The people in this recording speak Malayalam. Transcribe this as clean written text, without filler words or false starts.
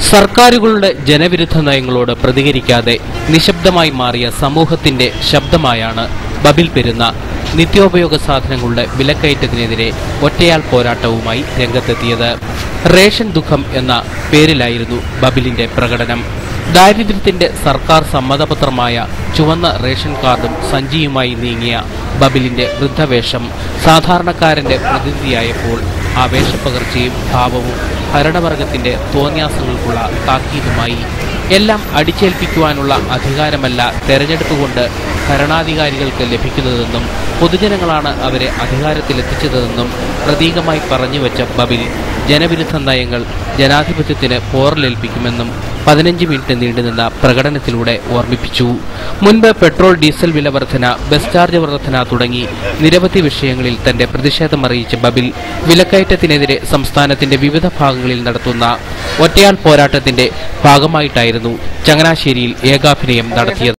സർക്കാരുകളുടെ ജനവിരുദ്ധ നയങ്ങളോട് പ്രതികരിക്കാതെ നിശബ്ദമായി മാറിയ സമൂഹത്തിന്റെ ശബ്ദമായാണ് ബബിൽ പെരുന്ന നിത്യോപയോഗ സാധനങ്ങളുടെ വിലക്കയറ്റത്തിനെതിരെ ഒറ്റയാൾ പോരാട്ടവുമായി രംഗത്തെത്തിയത്. റേഷൻ ദുഃഖം എന്ന പേരിലായിരുന്നു ബബിലിന്റെ പ്രകടനം. ദാരിദ്ര്യത്തിന്റെ സർക്കാർ സമ്മതപത്രമായ ചുവന്ന റേഷൻ കാർഡും സഞ്ചിയുമായി നീങ്ങിയ ബബിലിന്റെ വൃദ്ധവേഷം സാധാരണക്കാരന്റെ പ്രതിനിധിയായപ്പോൾ ആ വേഷപ്പകർച്ചയും ഭാവവും ഭരണവർഗത്തിന്റെ തോന്നിയാസങ്ങൾക്കുള്ള താക്കീതുമായി. എല്ലാം അടിച്ചേൽപ്പിക്കുവാനുള്ള അധികാരമല്ല തെരഞ്ഞെടുപ്പ് കൊണ്ട് ഭരണാധികാരികൾക്ക് ലഭിക്കുന്നതെന്നും പൊതുജനങ്ങളാണ് അവരെ അധികാരത്തിലെത്തിച്ചതെന്നും പ്രതീകമായി പറഞ്ഞുവെച്ച ബബിൽ ജനവിരുദ്ധ നയങ്ങൾ ജനാധിപത്യത്തിന് പോറലേൽപ്പിക്കുമെന്നും 15 മിനിറ്റ് നീണ്ടുനിന്ന പ്രകടനത്തിലൂടെ ഓർമ്മിപ്പിച്ചു. മുൻപ് പെട്രോൾ ഡീസൽ വില വർധന, ബസ് ചാർജ് വർധന തുടങ്ങി നിരവധി വിഷയങ്ങളിൽ തന്റെ പ്രതിഷേധമറിയിച്ച ബബിൽ വിലക്കയറ്റത്തിനെതിരെ സംസ്ഥാനത്തിന്റെ വിവിധ ഭാഗങ്ങളിൽ നടത്തുന്ന ഒറ്റയാൾ പോരാട്ടത്തിന്റെ ഭാഗമായിട്ടായിരുന്നു ചങ്ങനാശ്ശേരിയിൽ ഏകാഭിനയം നടത്തിയത്.